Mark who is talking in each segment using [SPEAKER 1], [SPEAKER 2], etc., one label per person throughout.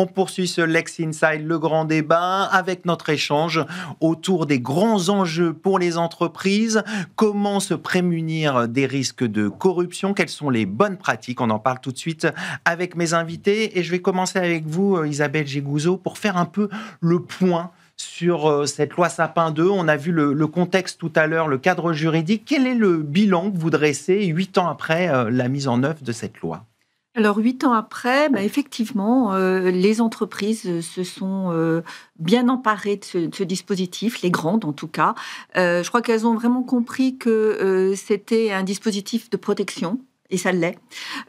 [SPEAKER 1] On poursuit ce Lex Inside, le grand débat, avec notre échange autour des grands enjeux pour les entreprises. Comment se prémunir des risques de corruption? Quelles sont les bonnes pratiques? On en parle tout de suite avec mes invités. Et je vais commencer avec vous, Isabelle Gégouzeau, pour faire un peu le point sur cette loi Sapin 2. On a vu le contexte tout à l'heure, le cadre juridique. Quel est le bilan que vous dressez 8 ans après la mise en œuvre de cette loi?
[SPEAKER 2] Alors, 8 ans après, effectivement, les entreprises se sont bien emparées de ce dispositif, les grandes en tout cas. Je crois qu'elles ont vraiment compris que c'était un dispositif de protection. Et ça l'est.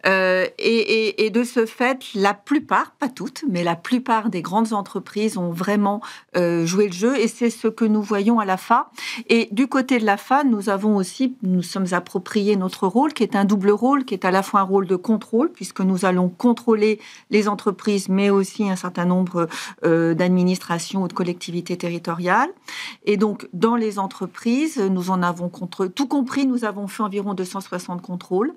[SPEAKER 2] Et de ce fait, la plupart, pas toutes, mais la plupart des grandes entreprises ont vraiment joué le jeu. Et c'est ce que nous voyons à l'AFA. Et du côté de l'AFA, nous sommes appropriés notre rôle, qui est un double rôle, qui est à la fois un rôle de contrôle, puisque nous allons contrôler les entreprises, mais aussi un certain nombre d'administrations ou de collectivités territoriales. Et donc, dans les entreprises, nous en avons tout compris, nous avons fait environ 260 contrôles.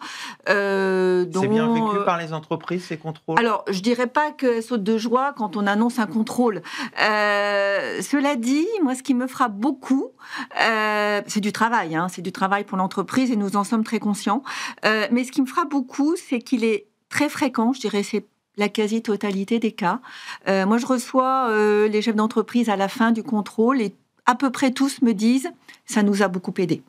[SPEAKER 1] C'est bien vécu par les entreprises, ces contrôles?
[SPEAKER 2] Alors, je dirais pas qu'elles sautent de joie quand on annonce un contrôle. Cela dit, moi, ce qui me frappe beaucoup, c'est du travail, c'est du travail pour l'entreprise et nous en sommes très conscients. Mais ce qui me frappe beaucoup, c'est qu'il est très fréquent, je dirais, c'est la quasi-totalité des cas. Moi, je reçois les chefs d'entreprise à la fin du contrôle et à peu près tous me disent « ça nous a beaucoup aidé ».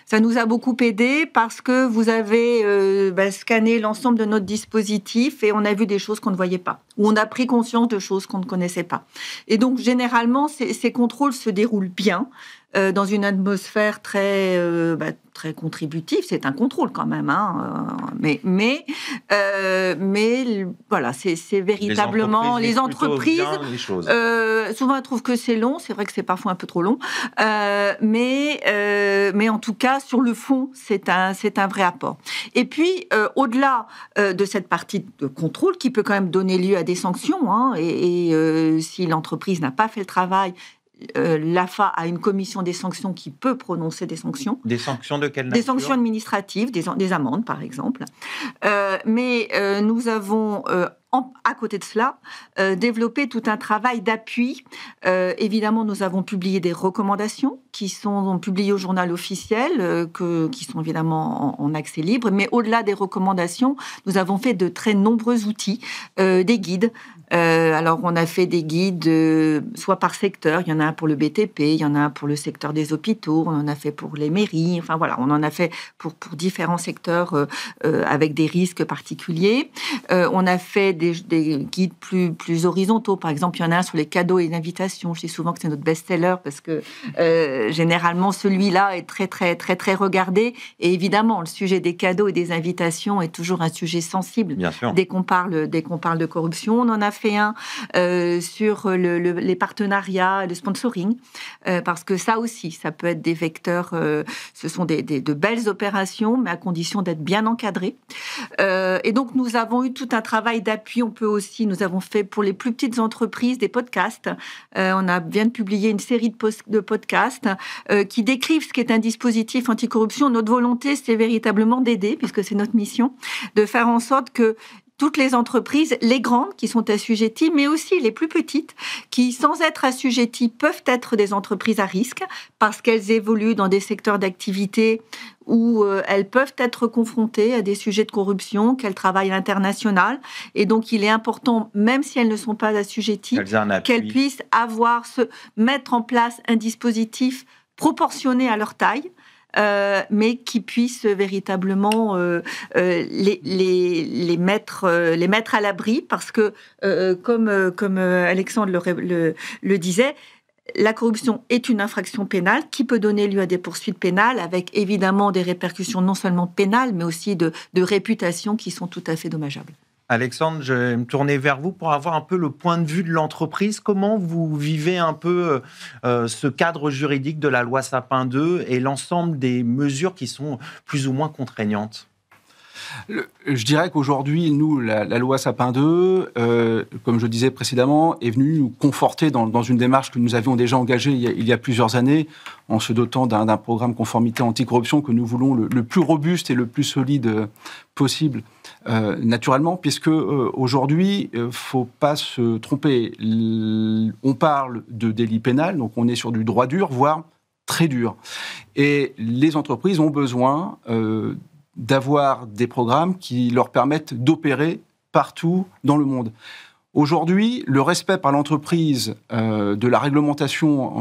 [SPEAKER 2] Ça nous a beaucoup aidé parce que vous avez scanné l'ensemble de notre dispositif et on a vu des choses qu'on ne voyait pas, ou on a pris conscience de choses qu'on ne connaissait pas. Et donc, généralement, ces contrôles se déroulent bien dans une atmosphère très contributive. C'est un contrôle quand même, mais voilà, c'est véritablement les entreprises. Souvent, elles trouvent que c'est long. C'est vrai que c'est parfois un peu trop long, mais en tout cas, sur le fond, c'est un vrai apport. Et puis, au-delà de cette partie de contrôle qui peut quand même donner lieu à des sanctions, si l'entreprise n'a pas fait le travail. L'AFA a une commission des sanctions qui peut prononcer des sanctions.
[SPEAKER 1] Des sanctions de quelle nature?
[SPEAKER 2] Des sanctions administratives, des amendes par exemple. Mais nous avons, à côté de cela, développé tout un travail d'appui. Évidemment, nous avons publié des recommandations qui sont publiées au journal officiel, qui sont évidemment en accès libre. Mais au-delà des recommandations, nous avons fait de très nombreux outils, des guides. Alors, on a fait des guides soit par secteur. Il y en a un pour le BTP, il y en a un pour le secteur des hôpitaux, on en a fait pour les mairies. Enfin voilà, on en a fait pour différents secteurs avec des risques particuliers. On a fait des guides plus horizontaux. Par exemple, il y en a un sur les cadeaux et les invitations. Je dis souvent que c'est notre best-seller parce que généralement, celui-là est très, très, très, très regardé. Et évidemment, le sujet des cadeaux et des invitations est toujours un sujet sensible.
[SPEAKER 1] Bien sûr.
[SPEAKER 2] Dès qu'on parle de corruption. On en a fait un sur les partenariats, le sponsoring, parce que ça aussi, ça peut être des vecteurs. Ce sont de belles opérations, mais à condition d'être bien encadrées. Et donc, nous avons eu tout un travail d'appui. Nous avons fait pour les plus petites entreprises des podcasts. Vient de publier une série de podcasts qui décrivent ce qu'est un dispositif anticorruption. Notre volonté, c'est véritablement d'aider, puisque c'est notre mission, de faire en sorte que toutes les entreprises, les grandes qui sont assujetties, mais aussi les plus petites, qui, sans être assujetties, peuvent être des entreprises à risque parce qu'elles évoluent dans des secteurs d'activité où elles peuvent être confrontées à des sujets de corruption, qu'elles travaillent à l'international. Et donc, il est important, même si elles ne sont pas assujetties, qu'elles puissent mettre en place un dispositif proportionné à leur taille, mais qui puissent véritablement les mettre à l'abri, parce que, comme Alexandre le disait, la corruption est une infraction pénale qui peut donner lieu à des poursuites pénales, avec évidemment des répercussions non seulement pénales, mais aussi de réputation qui sont tout à fait dommageables.
[SPEAKER 1] Alexandre, je vais me tourner vers vous pour avoir un peu le point de vue de l'entreprise. Comment vous vivez un peu ce cadre juridique de la loi Sapin 2 et l'ensemble des mesures qui sont plus ou moins contraignantes?
[SPEAKER 3] Je dirais qu'aujourd'hui, nous, la loi Sapin 2, comme je disais précédemment, est venue nous conforter dans une démarche que nous avions déjà engagée il y a plusieurs années, en se dotant d'un programme conformité anticorruption que nous voulons le plus robuste et le plus solide possible, naturellement, puisque aujourd'hui, il ne faut pas se tromper. On parle de délit pénal, donc on est sur du droit dur, voire très dur. Et les entreprises ont besoin d'avoir des programmes qui leur permettent d'opérer partout dans le monde. Aujourd'hui, le respect par l'entreprise de la réglementation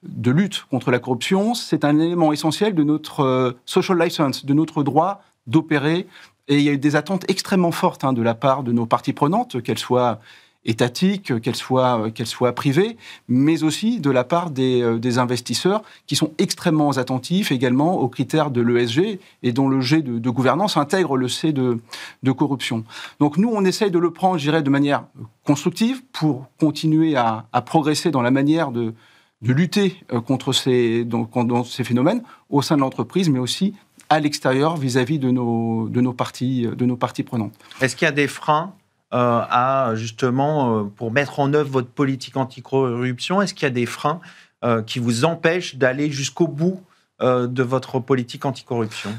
[SPEAKER 3] de lutte contre la corruption, c'est un élément essentiel de notre social license, de notre droit d'opérer. Et il y a eu des attentes extrêmement fortes de la part de nos parties prenantes, qu'elles soient étatiques, qu'elles soient privées, mais aussi de la part des investisseurs qui sont extrêmement attentifs également aux critères de l'ESG et dont le G de gouvernance intègre le C de corruption. Donc nous, on essaye de le prendre, je dirais, de manière constructive pour continuer à progresser dans la manière de lutter contre ces phénomènes au sein de l'entreprise, mais aussi à l'extérieur vis-à-vis de nos parties prenantes.
[SPEAKER 1] Est-ce qu'il y a des freins pour mettre en œuvre votre politique anticorruption? Est-ce qu'il y a des freins qui vous empêchent d'aller jusqu'au bout de votre politique anticorruption?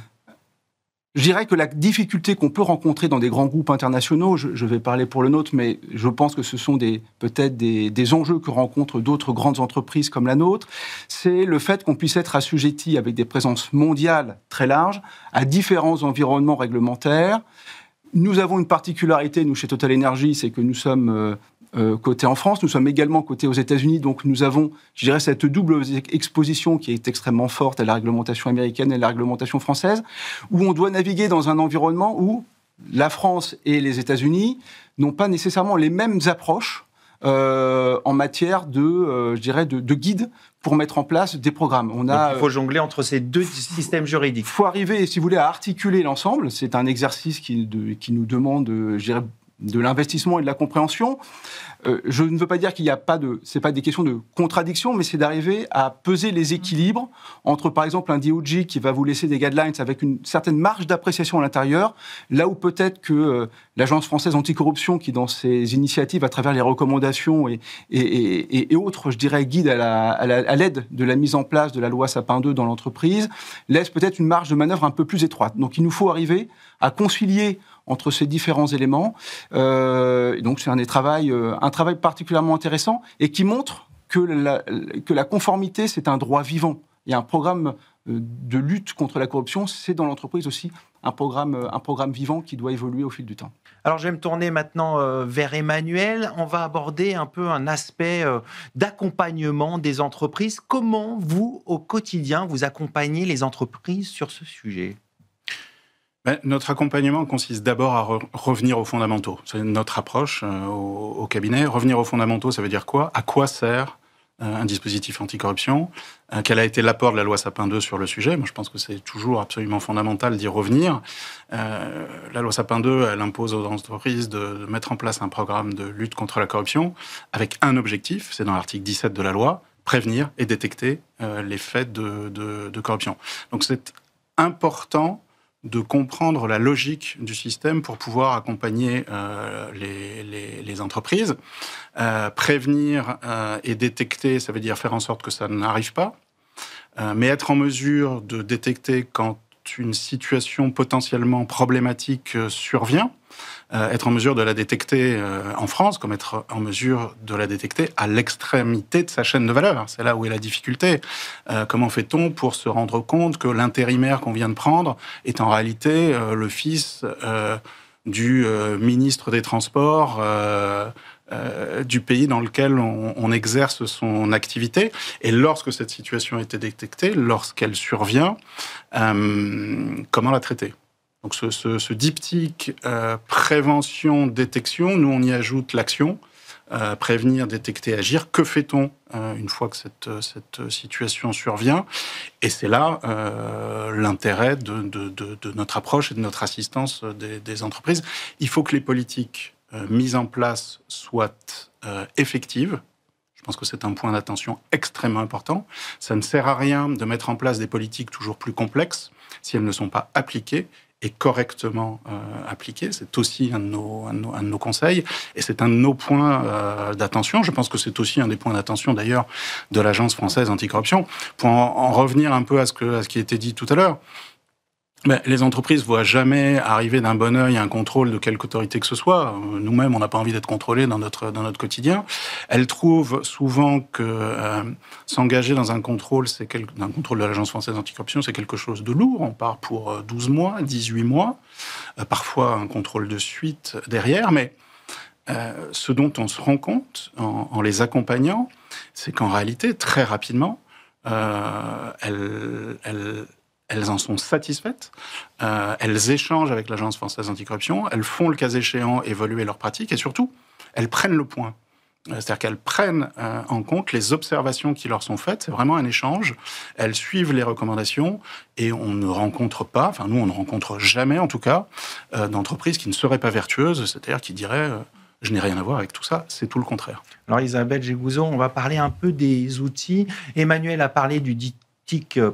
[SPEAKER 3] Je dirais que la difficulté qu'on peut rencontrer dans des grands groupes internationaux, je vais parler pour le nôtre, mais je pense que ce sont peut-être des enjeux que rencontrent d'autres grandes entreprises comme la nôtre, c'est le fait qu'on puisse être assujetti avec des présences mondiales très larges à différents environnements réglementaires. Nous avons une particularité, nous, chez Total Energy, c'est que nous sommes cotés en France, nous sommes également cotés aux États-Unis, donc nous avons, je dirais, cette double exposition qui est extrêmement forte à la réglementation américaine et à la réglementation française, où on doit naviguer dans un environnement où la France et les États-Unis n'ont pas nécessairement les mêmes approches en matière de guide pour mettre en place des programmes.
[SPEAKER 1] Donc il faut jongler entre ces deux systèmes juridiques.
[SPEAKER 3] Il faut arriver, si vous voulez, à articuler l'ensemble. C'est un exercice qui nous demande, je dirais, de l'investissement et de la compréhension. Je ne veux pas dire qu'il n'y a pas c'est pas des questions de contradiction, mais c'est d'arriver à peser les équilibres entre, par exemple, un DOJ qui va vous laisser des guidelines avec une certaine marge d'appréciation à l'intérieur, là où peut-être que l'Agence française anticorruption, qui dans ses initiatives, à travers les recommandations et autres, je dirais, guides à l'aide de la mise en place de la loi Sapin 2 dans l'entreprise, laisse peut-être une marge de manœuvre un peu plus étroite. Donc il nous faut arriver à concilier entre ces différents éléments. Donc c'est un travail particulièrement intéressant et qui montre que la conformité, c'est un droit vivant. Il y a un programme de lutte contre la corruption, c'est dans l'entreprise aussi un programme vivant qui doit évoluer au fil du temps.
[SPEAKER 1] Alors, je vais me tourner maintenant vers Emmanuel. On va aborder un peu un aspect d'accompagnement des entreprises. Comment vous, au quotidien, vous accompagnez les entreprises sur ce sujet ?
[SPEAKER 4] Notre accompagnement consiste d'abord à revenir aux fondamentaux. C'est notre approche au cabinet. Revenir aux fondamentaux, ça veut dire quoi ? À quoi sert un dispositif anticorruption ? Quel a été l'apport de la loi Sapin 2 sur le sujet ? Moi, je pense que c'est toujours absolument fondamental d'y revenir. La loi Sapin 2, elle impose aux entreprises de mettre en place un programme de lutte contre la corruption avec un objectif, c'est dans l'article 17 de la loi, prévenir et détecter les faits de corruption. Donc c'est important de comprendre la logique du système pour pouvoir accompagner les entreprises. Prévenir et détecter, ça veut dire faire en sorte que ça n'arrive pas, mais être en mesure de détecter quand une situation potentiellement problématique survient, être en mesure de la détecter en France, comme être en mesure de la détecter à l'extrémité de sa chaîne de valeur. C'est là où est la difficulté. Comment fait-on pour se rendre compte que l'intérimaire qu'on vient de prendre est en réalité le fils du ministre des Transports du pays dans lequel on exerce son activité. Et lorsque cette situation a été détectée, lorsqu'elle survient, comment la traiter ? Donc ce diptyque prévention-détection, nous on y ajoute l'action, prévenir, détecter, agir. Que fait-on une fois que cette situation survient ? Et c'est là l'intérêt de notre approche et de notre assistance des entreprises. Il faut que les politiques mises en place soient effectives. Je pense que c'est un point d'attention extrêmement important. Ça ne sert à rien de mettre en place des politiques toujours plus complexes si elles ne sont pas appliquées est correctement appliqué. C'est aussi un de nos conseils et c'est un de nos points d'attention. Je pense que c'est aussi un des points d'attention d'ailleurs de l'Agence française anticorruption. Pour en revenir un peu à ce qui a été dit tout à l'heure, mais les entreprises ne voient jamais arriver d'un bon œil un contrôle de quelque autorité que ce soit. Nous-mêmes, on n'a pas envie d'être contrôlés dans notre quotidien. Elles trouvent souvent que s'engager dans un contrôle, d'un contrôle de l'Agence française anticorruption, c'est quelque chose de lourd. On part pour 12 mois, 18 mois, parfois un contrôle de suite derrière. Mais ce dont on se rend compte en les accompagnant, c'est qu'en réalité, très rapidement, elles en sont satisfaites, elles échangent avec l'Agence française anticorruption, elles font le cas échéant évoluer leurs pratiques et surtout, elles prennent le point. C'est-à-dire qu'elles prennent en compte les observations qui leur sont faites, c'est vraiment un échange, elles suivent les recommandations et on ne rencontre pas, enfin nous on ne rencontre jamais en tout cas, d'entreprises qui ne seraient pas vertueuses, c'est-à-dire qui diraient je n'ai rien à voir avec tout ça, c'est tout le contraire.
[SPEAKER 1] Alors Isabelle Gégouzeau, on va parler un peu des outils. Emmanuel a parlé du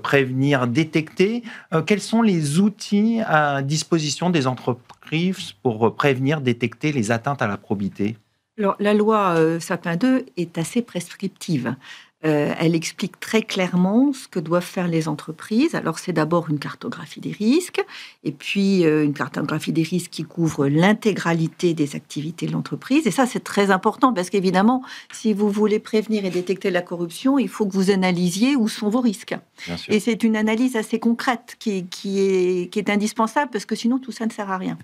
[SPEAKER 1] prévenir, détecter. Quels sont les outils à disposition des entreprises pour prévenir, détecter les atteintes à la probité ?
[SPEAKER 2] Alors, la loi Sapin 2 est assez prescriptive. Elle explique très clairement ce que doivent faire les entreprises. Alors, c'est d'abord une cartographie des risques, et puis une cartographie des risques qui couvre l'intégralité des activités de l'entreprise. Et ça, c'est très important, parce qu'évidemment, si vous voulez prévenir et détecter la corruption, il faut que vous analysiez où sont vos risques. Et c'est une analyse assez concrète qui est indispensable, parce que sinon, tout ça ne sert à rien.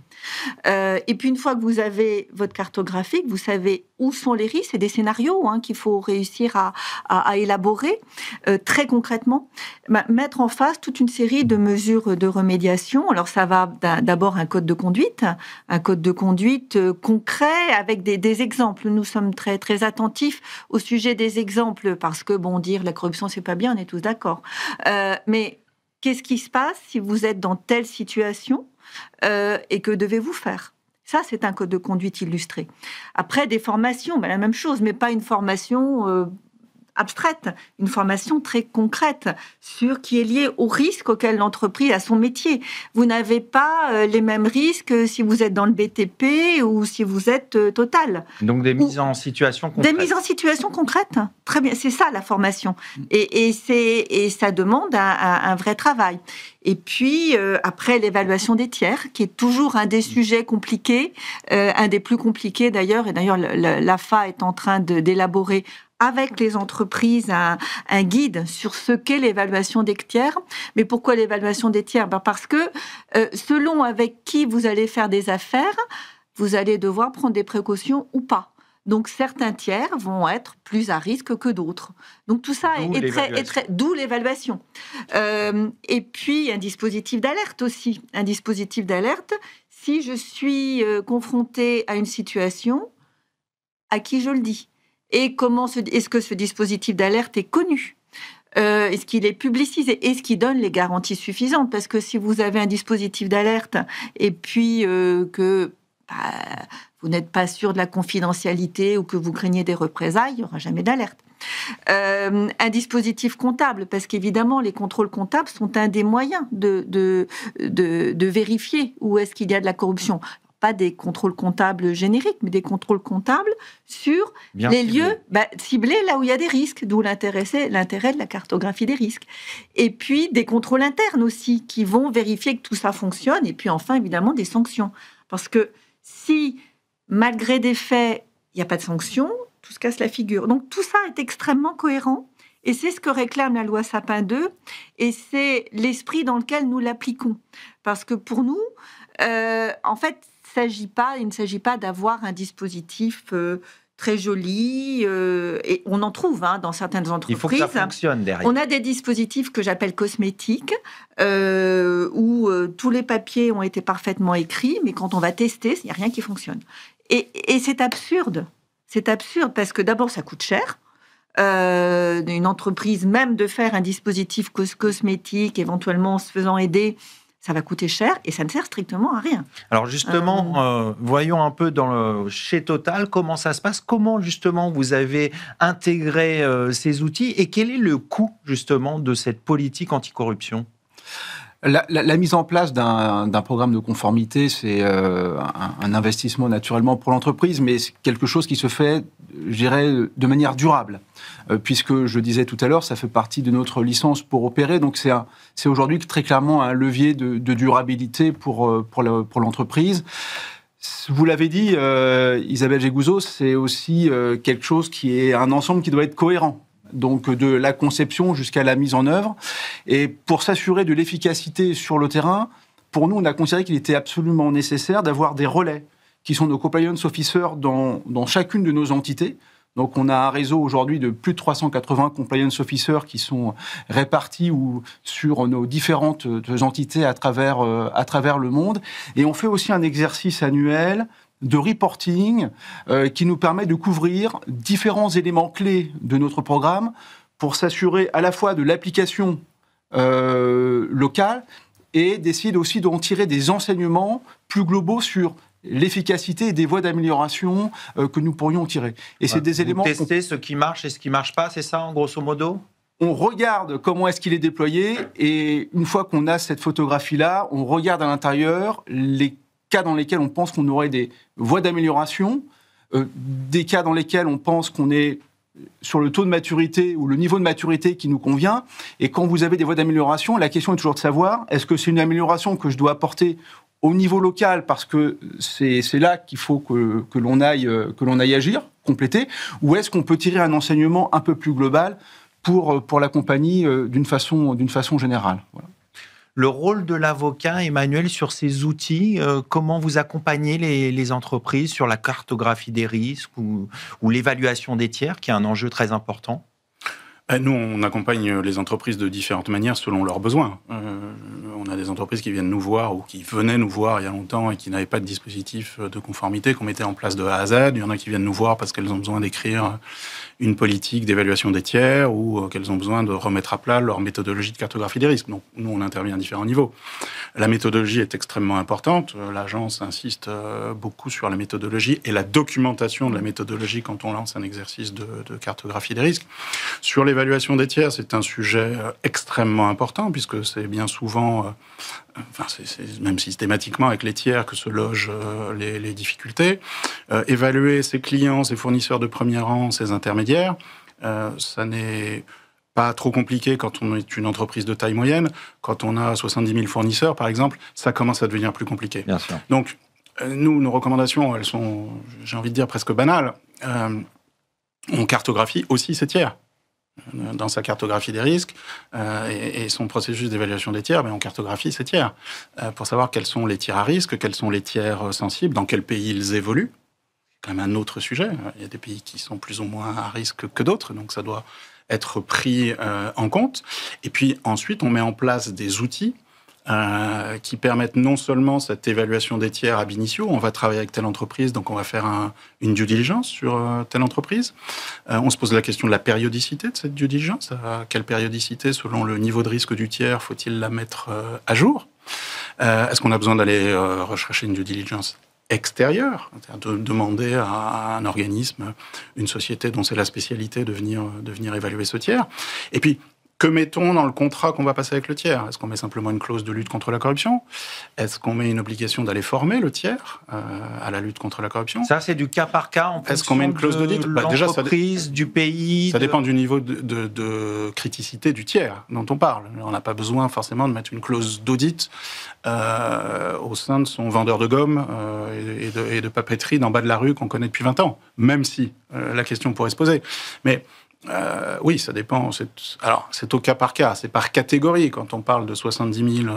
[SPEAKER 2] Et puis, une fois que vous avez votre cartographie, vous savez où sont les risques, c'est des scénarios qu'il faut réussir à élaborer très concrètement, mettre en face toute une série de mesures de remédiation. Alors ça va d'abord un code de conduite concret avec des exemples. Nous sommes très très attentifs au sujet des exemples parce que dire la corruption c'est pas bien, on est tous d'accord. Mais qu'est-ce qui se passe si vous êtes dans telle situation et que devez-vous faire ? Ça, c'est un code de conduite illustré. Après, des formations, la même chose, mais pas une formation abstraite, une formation très concrète qui est liée aux risques auxquels l'entreprise a son métier. Vous n'avez pas les mêmes risques si vous êtes dans le BTP ou si vous êtes Total.
[SPEAKER 1] Donc des mises en situation concrètes.
[SPEAKER 2] Des mises en situation concrètes, très bien, c'est ça la formation. Et ça demande un vrai travail. Et puis, après, l'évaluation des tiers, qui est toujours un des sujets compliqués, un des plus compliqués d'ailleurs, et d'ailleurs l'AFA est en train d'élaborer avec les entreprises un guide sur ce qu'est l'évaluation des tiers. Mais pourquoi l'évaluation des tiers ? Parce que selon avec qui vous allez faire des affaires, vous allez devoir prendre des précautions ou pas. Donc certains tiers vont être plus à risque que d'autres. Donc tout ça est très d'où l'évaluation. Et puis un dispositif d'alerte aussi. Un dispositif d'alerte, si je suis confrontée à une situation, à qui je le dis ? Et est-ce que ce dispositif d'alerte est connu ? Est-ce qu'il est publicisé ? Est-ce qu'il donne les garanties suffisantes ? Parce que si vous avez un dispositif d'alerte et puis que vous n'êtes pas sûr de la confidentialité ou que vous craignez des représailles, il n'y aura jamais d'alerte. Un dispositif comptable, parce qu'évidemment, les contrôles comptables sont un des moyens de vérifier où est-ce qu'il y a de la corruption. Pas des contrôles comptables génériques, mais des contrôles comptables sur les lieux ciblés là où il y a des risques, d'où l'intérêt de la cartographie des risques. Et puis des contrôles internes aussi, qui vont vérifier que tout ça fonctionne, et puis enfin, évidemment, des sanctions. Parce que si, malgré des faits, il n'y a pas de sanctions, tout se casse la figure. Donc tout ça est extrêmement cohérent, et c'est ce que réclame la loi Sapin 2, et c'est l'esprit dans lequel nous l'appliquons. Parce que pour nous, en fait, il ne s'agit pas d'avoir un dispositif très joli, et on en trouve dans certaines entreprises.
[SPEAKER 1] Il faut que ça fonctionne derrière.
[SPEAKER 2] On a des dispositifs que j'appelle cosmétiques, où tous les papiers ont été parfaitement écrits, mais quand on va tester, il n'y a rien qui fonctionne. Et c'est absurde. C'est absurde parce que d'abord, ça coûte cher. Une entreprise, même de faire un dispositif cosmétique, éventuellement en se faisant aider, ça va coûter cher et ça ne sert strictement à rien.
[SPEAKER 1] Alors justement, voyons un peu chez Total comment ça se passe. Comment justement vous avez intégré ces outils et quel est le coût justement de cette politique anticorruption ?
[SPEAKER 3] La mise en place d'un programme de conformité, c'est un investissement naturellement pour l'entreprise, mais c'est quelque chose qui se fait, je dirais, de manière durable. Puisque, je disais tout à l'heure, ça fait partie de notre licence pour opérer. Donc, c'est aujourd'hui très clairement un levier de durabilité pour l'entreprise. Vous l'avez dit, Isabelle Gégouzeau, c'est aussi quelque chose qui est un ensemble qui doit être cohérent. Donc de la conception jusqu'à la mise en œuvre. Et pour s'assurer de l'efficacité sur le terrain, pour nous, on a considéré qu'il était absolument nécessaire d'avoir des relais qui sont nos compliance officers dans chacune de nos entités. Donc on a un réseau aujourd'hui de plus de 380 compliance officers qui sont répartis sur nos différentes entités à travers le monde. Et on fait aussi un exercice annuel de reporting qui nous permet de couvrir différents éléments clés de notre programme pour s'assurer à la fois de l'application locale et d'essayer aussi d'en tirer des enseignements plus globaux sur l'efficacité et des voies d'amélioration que nous pourrions tirer. Et c'est des éléments...
[SPEAKER 1] Tester ce qui marche et ce qui ne marche pas, c'est ça, en grosso modo ?
[SPEAKER 3] On regarde comment est-ce qu'il est déployé et une fois qu'on a cette photographie-là, on regarde à l'intérieur les cas dans lesquels on pense qu'on aurait des voies d'amélioration, des cas dans lesquels on pense qu'on est sur le taux de maturité ou le niveau de maturité qui nous convient. Et quand vous avez des voies d'amélioration, la question est toujours de savoir, est-ce que c'est une amélioration que je dois apporter au niveau local parce que c'est là qu'il faut que l'on aille agir, compléter, ou est-ce qu'on peut tirer un enseignement un peu plus global pour la compagnie d'une façon générale. Voilà.
[SPEAKER 1] Le rôle de l'avocat, Emmanuel, sur ces outils, comment vous accompagnez les entreprises sur la cartographie des risques ou l'évaluation des tiers, qui est un enjeu très important ?
[SPEAKER 4] Nous, on accompagne les entreprises de différentes manières selon leurs besoins. On a des entreprises qui viennent nous voir ou qui venaient nous voir il y a longtemps et qui n'avaient pas de dispositif de conformité qu'on mettait en place de A à Z. Il y en a qui viennent nous voir parce qu'elles ont besoin d'écrire une politique d'évaluation des tiers ou qu'elles ont besoin de remettre à plat leur méthodologie de cartographie des risques. Donc, nous, on intervient à différents niveaux. La méthodologie est extrêmement importante. L'agence insiste beaucoup sur la méthodologie et la documentation de la méthodologie quand on lance un exercice de cartographie des risques. Sur l'évaluation des tiers, c'est un sujet extrêmement important puisque c'est bien souvent, c'est même systématiquement avec les tiers que se logent les difficultés. Évaluer ses clients, ses fournisseurs de premier rang, ses intermédiaires, ça n'est pas trop compliqué quand on est une entreprise de taille moyenne. Quand on a 70 000 fournisseurs, par exemple, ça commence à devenir plus compliqué.
[SPEAKER 1] Bien sûr.
[SPEAKER 4] Donc, nous, nos recommandations, elles sont, j'ai envie de dire, presque banales. On cartographie aussi ses tiers. Dans sa cartographie des risques et son processus d'évaluation des tiers, on cartographie ces tiers pour savoir quels sont les tiers à risque, quels sont les tiers sensibles, dans quel pays ils évoluent. C'est quand même un autre sujet. Il y a des pays qui sont plus ou moins à risque que d'autres, donc ça doit être pris en compte. Et puis ensuite, on met en place des outils qui permettent non seulement cette évaluation des tiers ab initio, on va travailler avec telle entreprise, donc on va faire une due diligence sur telle entreprise. On se pose la question de la périodicité de cette due diligence. À quelle périodicité, selon le niveau de risque du tiers, faut-il la mettre à jour ? Est-ce qu'on a besoin d'aller rechercher une due diligence extérieure, c'est-à-dire de demander à un organisme, une société dont c'est la spécialité de venir évaluer ce tiers ? Et puis, que mettons dans le contrat qu'on va passer avec le tiers ? Est-ce qu'on met simplement une clause de lutte contre la corruption ? Est-ce qu'on met une obligation d'aller former le tiers à la lutte contre la corruption ?
[SPEAKER 1] Ça, c'est du cas par cas en fonction.
[SPEAKER 4] Est-ce qu'on met une clause d'audit ?
[SPEAKER 1] L'entreprise, du pays.
[SPEAKER 4] Ça dépend du niveau de criticité du tiers dont on parle. On n'a pas besoin forcément de mettre une clause d'audit au sein de son vendeur de gomme et de papeterie d'en bas de la rue qu'on connaît depuis 20 ans, même si la question pourrait se poser. Mais oui, ça dépend. Alors, c'est au cas par cas, c'est par catégorie. Quand on parle de 70 000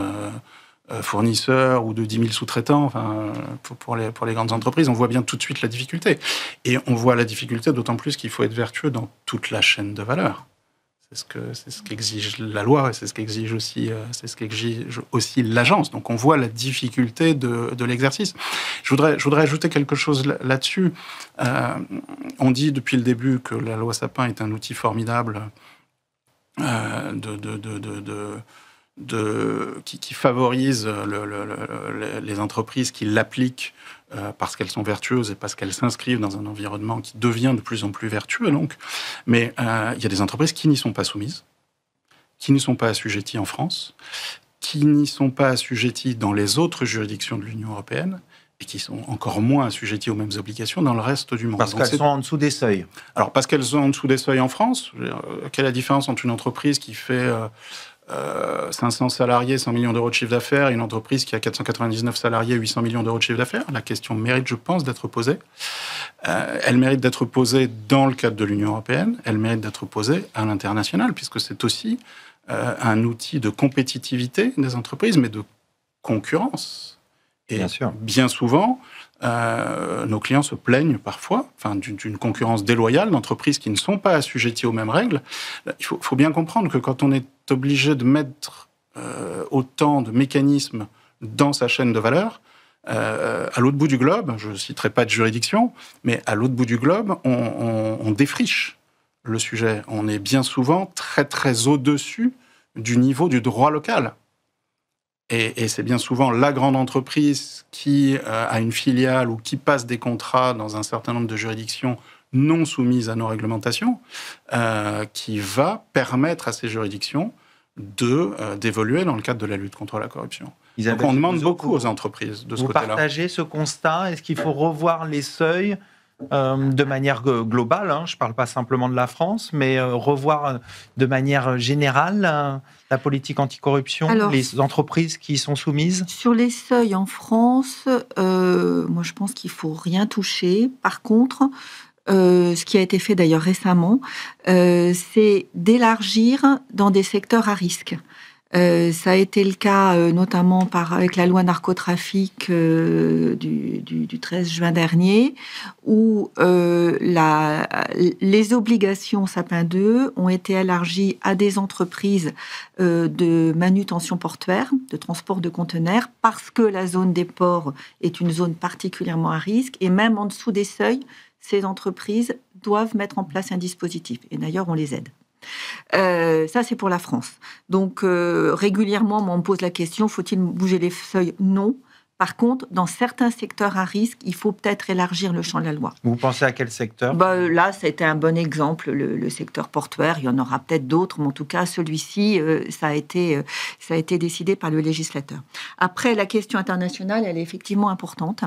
[SPEAKER 4] fournisseurs ou de 10 000 sous-traitants, enfin, pour les grandes entreprises, on voit bien tout de suite la difficulté. Et on voit la difficulté d'autant plus qu'il faut être vertueux dans toute la chaîne de valeur. C'est ce qu'exige la loi, et c'est ce qu'exige aussi l'agence. Donc on voit la difficulté de l'exercice. Je voudrais ajouter quelque chose là-dessus. On dit depuis le début que la loi Sapin est un outil formidable qui favorise les entreprises qui l'appliquent parce qu'elles sont vertueuses et parce qu'elles s'inscrivent dans un environnement qui devient de plus en plus vertueux. Donc. Mais il y a des entreprises qui n'y sont pas soumises, qui ne sont pas assujetties en France, qui n'y sont pas assujettis dans les autres juridictions de l'Union européenne et qui sont encore moins assujettis aux mêmes obligations dans le reste du monde.
[SPEAKER 1] Parce qu'elles sont en dessous des seuils.
[SPEAKER 4] Alors, parce qu'elles sont en dessous des seuils en France. Quelle est la différence entre une entreprise qui fait 500 salariés, 100 millions d'euros de chiffre d'affaires, et une entreprise qui a 499 salariés, 800 millions d'euros de chiffre d'affaires? La question mérite, je pense, d'être posée. Elle mérite d'être posée dans le cadre de l'Union européenne, elle mérite d'être posée à l'international, puisque c'est aussi un outil de compétitivité des entreprises, mais de concurrence. Et
[SPEAKER 1] bien sûr.
[SPEAKER 4] Bien souvent, nos clients se plaignent parfois d'une concurrence déloyale d'entreprises qui ne sont pas assujetties aux mêmes règles. Il faut bien comprendre que quand on est obligé de mettre autant de mécanismes dans sa chaîne de valeur, à l'autre bout du globe, je ne citerai pas de juridiction, mais à l'autre bout du globe, on défriche le sujet. On est bien souvent très, très au-dessus du niveau du droit local. Et c'est bien souvent la grande entreprise qui a une filiale ou qui passe des contrats dans un certain nombre de juridictions non soumises à nos réglementations qui va permettre à ces juridictions d'évoluer dans le cadre de la lutte contre la corruption. Donc on demande beaucoup aux entreprises de ce côté-là.
[SPEAKER 1] Vous partagez ce constat? Est-ce qu'il faut revoir les seuils de manière globale, je ne parle pas simplement de la France, mais revoir de manière générale la politique anticorruption, les entreprises qui y sont soumises?
[SPEAKER 2] Sur les seuils en France, moi je pense qu'il ne faut rien toucher. Par contre, ce qui a été fait d'ailleurs récemment, c'est d'élargir dans des secteurs à risque. Ça a été le cas notamment avec la loi narcotrafic du 13 juin dernier, où les obligations Sapin 2 ont été élargies à des entreprises de manutention portuaire, de transport de conteneurs, parce que la zone des ports est une zone particulièrement à risque, et même en dessous des seuils, ces entreprises doivent mettre en place un dispositif. Et d'ailleurs, on les aide. Ça, c'est pour la France. Donc, régulièrement, on me pose la question, faut-il bouger les seuils? Non. Par contre, dans certains secteurs à risque, il faut peut-être élargir le champ de la loi.
[SPEAKER 1] Vous pensez à quel secteur?
[SPEAKER 2] Là, ça a été un bon exemple, le secteur portuaire. Il y en aura peut-être d'autres, mais en tout cas, celui-ci, ça a été décidé par le législateur. Après, la question internationale, elle est effectivement importante.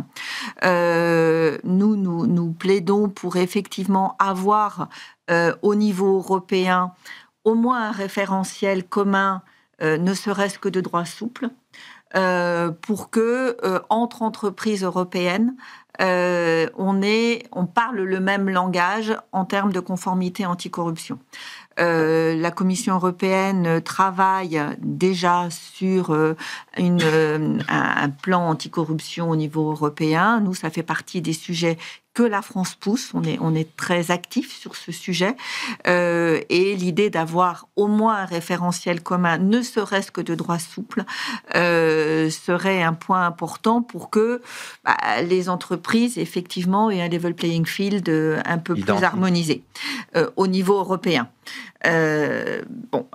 [SPEAKER 2] Nous plaidons pour effectivement avoir au niveau européen au moins un référentiel commun, ne serait-ce que de droit souple, pour que entre entreprises européennes, on parle le même langage en termes de conformité anticorruption. La Commission européenne travaille déjà sur un plan anticorruption au niveau européen. Nous, ça fait partie des sujets que la France pousse. On est très actif sur ce sujet. Et l'idée d'avoir au moins un référentiel commun, ne serait-ce que de droit souple, serait un point important pour que les entreprises, effectivement, aient un level playing field un peu plus harmonisé au niveau européen.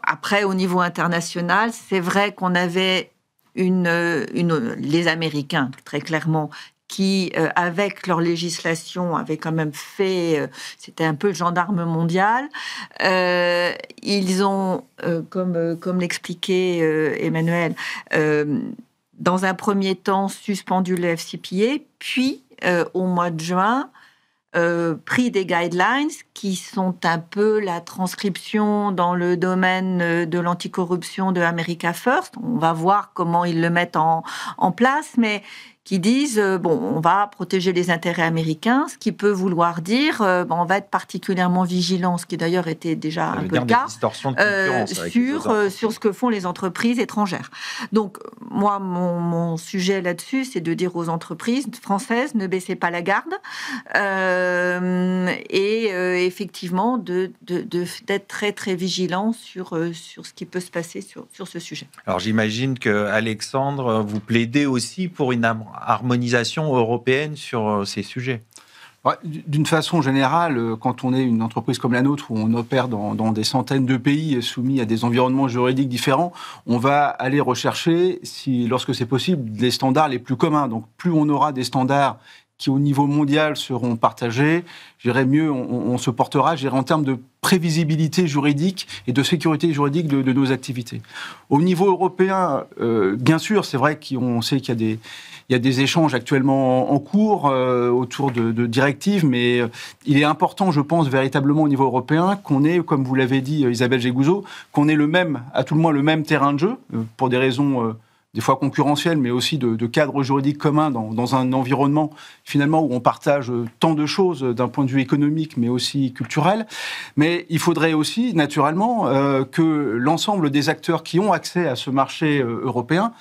[SPEAKER 2] Après, au niveau international, c'est vrai qu'on avait les Américains, très clairement, qui, avec leur législation, avaient quand même fait... c'était un peu le gendarme mondial. Ils ont, comme l'expliquait Emmanuel, dans un premier temps, suspendu le FCPA, puis, au mois de juin, pris des guidelines qui sont un peu la transcription dans le domaine de l'anticorruption de America First. On va voir comment ils le mettent en place, mais qui disent on va protéger les intérêts américains, ce qui peut vouloir dire on va être particulièrement vigilant, ce qui d'ailleurs était déjà un peu le cas, sur ce que font les entreprises étrangères. Donc moi, mon sujet là-dessus, c'est de dire aux entreprises françaises, ne baissez pas la garde, et effectivement d'être très très vigilant sur ce qui peut se passer sur ce sujet.
[SPEAKER 1] Alors j'imagine que Alexandre, vous plaidez aussi pour une harmonisation européenne sur ces sujets.
[SPEAKER 3] Ouais, d'une façon générale, quand on est une entreprise comme la nôtre, où on opère dans des centaines de pays soumis à des environnements juridiques différents, on va aller rechercher, lorsque c'est possible, les standards les plus communs. Donc plus on aura des standards qui, au niveau mondial, seront partagées, mieux on se portera, en termes de prévisibilité juridique et de sécurité juridique de nos activités. Au niveau européen, bien sûr, c'est vrai qu'on sait qu'il y a des échanges actuellement en cours autour de directives, mais il est important, je pense, véritablement au niveau européen, qu'on ait, comme vous l'avez dit, Isabelle Gégouzeau, qu'on ait à tout le moins le même terrain de jeu, pour des raisons des fois concurrentielles, mais aussi de cadre juridique commun dans un environnement, finalement, où on partage tant de choses d'un point de vue économique, mais aussi culturel. Mais il faudrait aussi, naturellement, que l'ensemble des acteurs qui ont accès à ce marché européen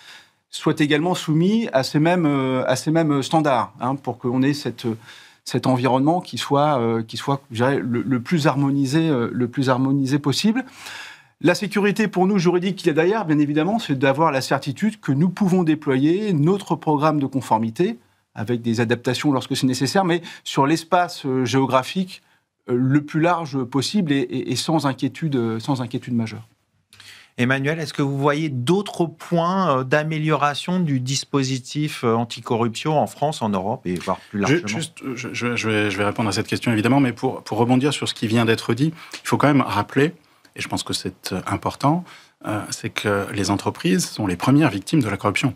[SPEAKER 3] soient également soumis à ces mêmes standards, pour qu'on ait cet environnement qui soit je dirais, le plus harmonisé possible. La sécurité pour nous juridique qu'il y a derrière, bien évidemment, c'est d'avoir la certitude que nous pouvons déployer notre programme de conformité avec des adaptations lorsque c'est nécessaire, mais sur l'espace géographique le plus large possible et sans inquiétude majeure.
[SPEAKER 1] Emmanuel, est-ce que vous voyez d'autres points d'amélioration du dispositif anticorruption en France, en Europe et voire plus largement?
[SPEAKER 4] Je vais répondre à cette question évidemment, mais pour rebondir sur ce qui vient d'être dit, il faut quand même rappeler, et je pense que c'est important, c'est que les entreprises sont les premières victimes de la corruption.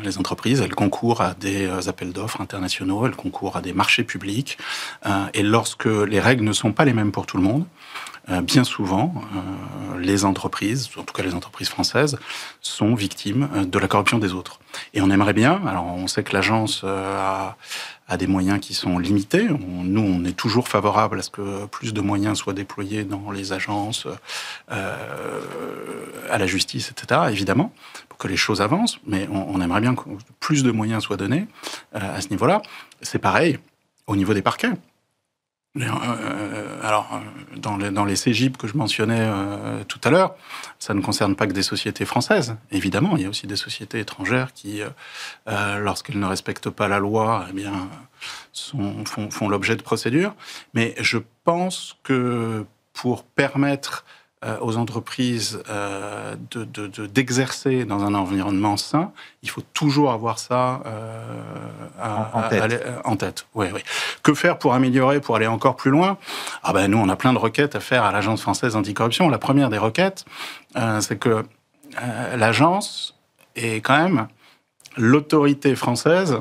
[SPEAKER 4] Les entreprises, elles concourent à des appels d'offres internationaux, elles concourent à des marchés publics, et lorsque les règles ne sont pas les mêmes pour tout le monde, bien souvent, les entreprises, en tout cas les entreprises françaises, sont victimes de la corruption des autres. Et on aimerait bien, alors on sait que l'agence a des moyens qui sont limités. Nous, on est toujours favorable à ce que plus de moyens soient déployés dans les agences, à la justice, etc., évidemment, pour que les choses avancent. Mais on aimerait bien que plus de moyens soient donnés à ce niveau-là. C'est pareil au niveau des parquets. Alors, dans les CGIP que je mentionnais tout à l'heure, ça ne concerne pas que des sociétés françaises. Évidemment, il y a aussi des sociétés étrangères qui, lorsqu'elles ne respectent pas la loi, eh bien, font l'objet de procédures. Mais je pense que pour permettre aux entreprises d'exercer dans un environnement sain, il faut toujours avoir ça en tête. Oui. Que faire pour améliorer, pour aller encore plus loin? Nous, on a plein de requêtes à faire à l'Agence française anticorruption. La première des requêtes, c'est que l'agence est quand même l'autorité française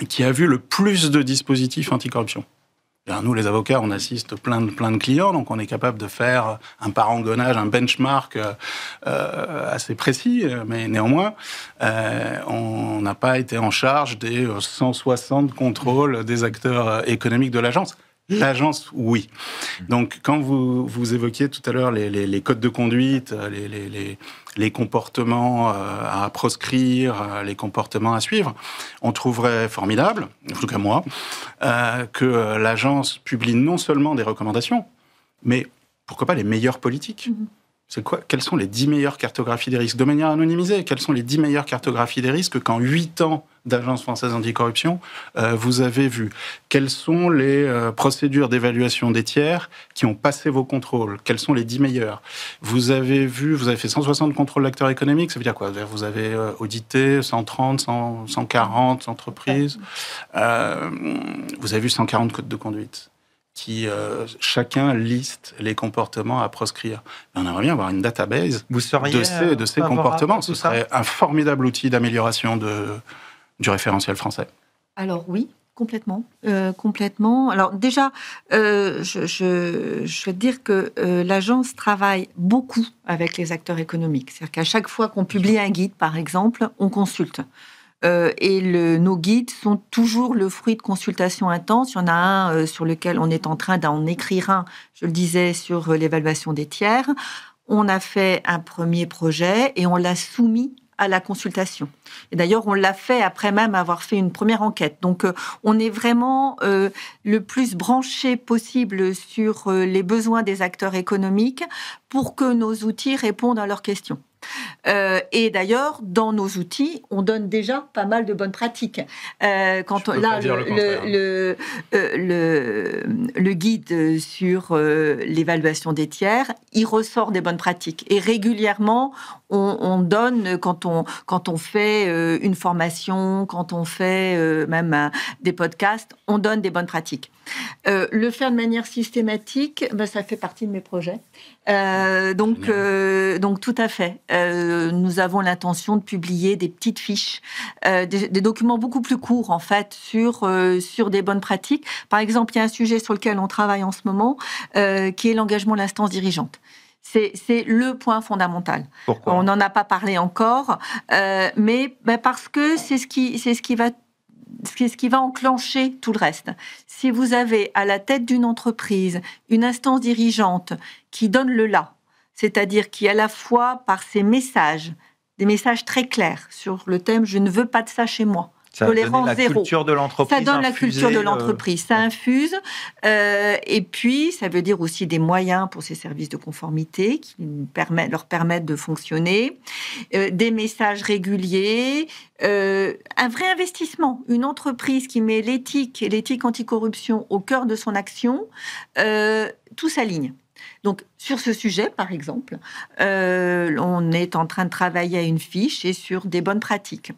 [SPEAKER 4] qui a vu le plus de dispositifs anticorruption. Nous, les avocats, on assiste plein de clients, donc on est capable de faire un parangonnage, un benchmark assez précis, mais néanmoins, on n'a pas été en charge des 160 contrôles des acteurs économiques de l'agence. L'agence, oui. Donc, quand vous évoquiez tout à l'heure les codes de conduite, les comportements à proscrire, les comportements à suivre, on trouverait formidable, en tout cas moi, que l'agence publie non seulement des recommandations, mais pourquoi pas les meilleures politiques. Quelles sont les 10 meilleures cartographies des risques? De manière anonymisée, quelles sont les 10 meilleures cartographies des risques qu'en 8 ans d'Agence française anticorruption, vous avez vu? Quelles sont les procédures d'évaluation des tiers qui ont passé vos contrôles? Quelles sont les 10 meilleures? Vous avez fait 160 contrôles d'acteurs économiques, ça veut dire quoi? Vous avez audité 130, 140 entreprises, vous avez vu 140 codes de conduite qui chacun liste les comportements à proscrire. On aimerait bien avoir une database de ces comportements. Ce serait un formidable outil d'amélioration du référentiel français.
[SPEAKER 2] Alors oui, complètement. Alors déjà, je souhaite dire que l'agence travaille beaucoup avec les acteurs économiques. C'est-à-dire qu'à chaque fois qu'on publie un guide, par exemple, on consulte. Nos guides sont toujours le fruit de consultations intenses. Il y en a un sur lequel on est en train d'en écrire un, je le disais, sur l'évaluation des tiers. On a fait un premier projet et on l'a soumis à la consultation. Et d'ailleurs, on l'a fait après même avoir fait une première enquête. Donc, on est vraiment le plus branché possible sur les besoins des acteurs économiques pour que nos outils répondent à leurs questions. Et d'ailleurs, dans nos outils, on donne déjà pas mal de bonnes pratiques. Le guide sur l'évaluation des tiers, il ressort des bonnes pratiques. Et régulièrement, on donne, quand on fait une formation, quand on fait même des podcasts, on donne des bonnes pratiques. Le faire de manière systématique, ça fait partie de mes projets. Donc tout à fait. Nous avons l'intention de publier des petites fiches, des documents beaucoup plus courts en fait sur des bonnes pratiques. Par exemple, il y a un sujet sur lequel on travaille en ce moment, qui est l'engagement de l'instance dirigeante. C'est le point fondamental.
[SPEAKER 1] Pourquoi ?
[SPEAKER 2] On n'en a pas parlé encore, mais parce que c'est ce qui va enclencher tout le reste. Si vous avez à la tête d'une entreprise une instance dirigeante qui donne le là, c'est-à-dire qui à la fois par ses messages, des messages très clairs sur le thème « je ne veux pas de ça chez moi »,
[SPEAKER 1] ça
[SPEAKER 2] tolérance
[SPEAKER 1] la
[SPEAKER 2] zéro.
[SPEAKER 1] Culture de l'entreprise.
[SPEAKER 2] Ça donne la culture de l'entreprise, ça infuse. Et puis, ça veut dire aussi des moyens pour ces services de conformité qui leur permettent de fonctionner, des messages réguliers, un vrai investissement. Une entreprise qui met l'éthique et l'éthique anticorruption au cœur de son action, tout s'aligne. Donc, sur ce sujet, par exemple, on est en train de travailler à une fiche et sur des bonnes pratiques.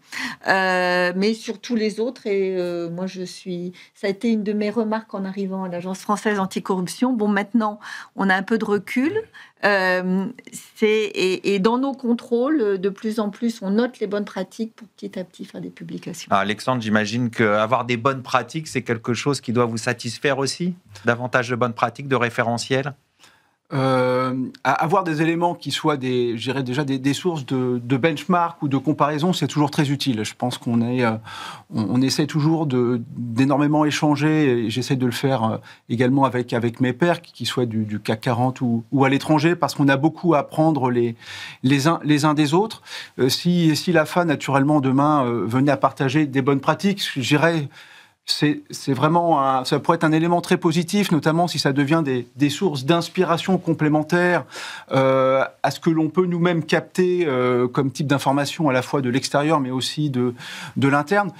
[SPEAKER 2] Mais sur tous les autres, et moi, ça a été une de mes remarques en arrivant à l'Agence française anticorruption. Bon, maintenant, on a un peu de recul. Et dans nos contrôles, de plus en plus, on note les bonnes pratiques pour petit à petit faire des publications.
[SPEAKER 1] Alors, Alexandre, j'imagine qu'avoir des bonnes pratiques, c'est quelque chose qui doit vous satisfaire aussi ? Davantage de bonnes pratiques, de référentiels ?
[SPEAKER 3] Avoir des éléments qui soient des sources de benchmark ou de comparaison, c'est toujours très utile. Je pense qu'on essaie toujours d'énormément échanger, et j'essaie de le faire également avec mes pairs, qui soient du CAC 40 ou à l'étranger, parce qu'on a beaucoup à apprendre les uns des autres. Si l'AFA, naturellement, demain, venait à partager des bonnes pratiques, je dirais... C'est vraiment ça pourrait être un élément très positif, notamment si ça devient des sources d'inspiration complémentaires à ce que l'on peut nous-mêmes capter comme type d'information à la fois de l'extérieur mais aussi de l'interne.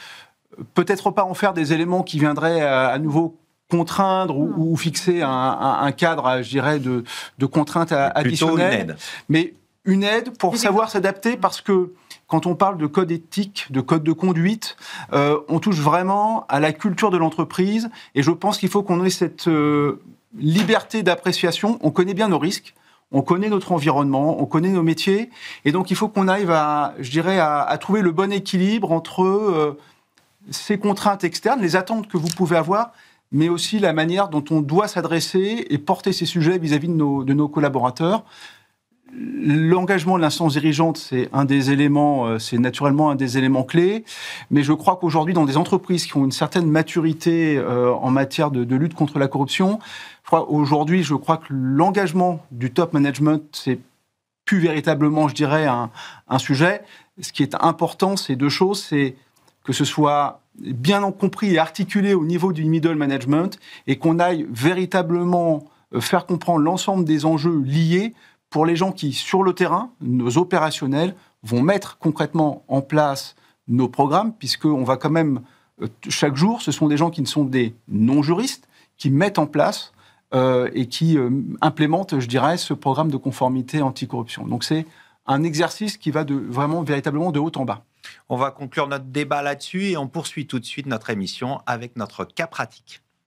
[SPEAKER 3] Peut-être pas en faire des éléments qui viendraient à nouveau contraindre ou fixer un cadre, je dirais, de contraintes additionnelles. Mais une aide pour savoir s'adapter, parce que quand on parle de code éthique, de code de conduite, on touche vraiment à la culture de l'entreprise. Et je pense qu'il faut qu'on ait cette liberté d'appréciation. On connaît bien nos risques, on connaît notre environnement, on connaît nos métiers. Et donc, il faut qu'on arrive à trouver le bon équilibre entre ces contraintes externes, les attentes que vous pouvez avoir, mais aussi la manière dont on doit s'adresser et porter ces sujets vis-à-vis de nos collaborateurs. L'engagement de l'instance dirigeante, c'est naturellement un des éléments clés, mais je crois qu'aujourd'hui, dans des entreprises qui ont une certaine maturité en matière de lutte contre la corruption, aujourd'hui, je crois que l'engagement du top management, c'est plus véritablement, je dirais, un sujet. Ce qui est important, c'est deux choses, c'est que ce soit bien compris et articulé au niveau du middle management, et qu'on aille véritablement faire comprendre l'ensemble des enjeux liés pour les gens qui, sur le terrain, nos opérationnels, vont mettre concrètement en place nos programmes, puisqu'on va quand même, chaque jour, ce sont des gens qui ne sont des non-juristes, qui mettent en place et qui implémentent, je dirais, ce programme de conformité anticorruption. Donc c'est un exercice qui va vraiment, véritablement de haut en bas.
[SPEAKER 1] On va conclure notre débat là-dessus et on poursuit tout de suite notre émission avec notre cas pratique.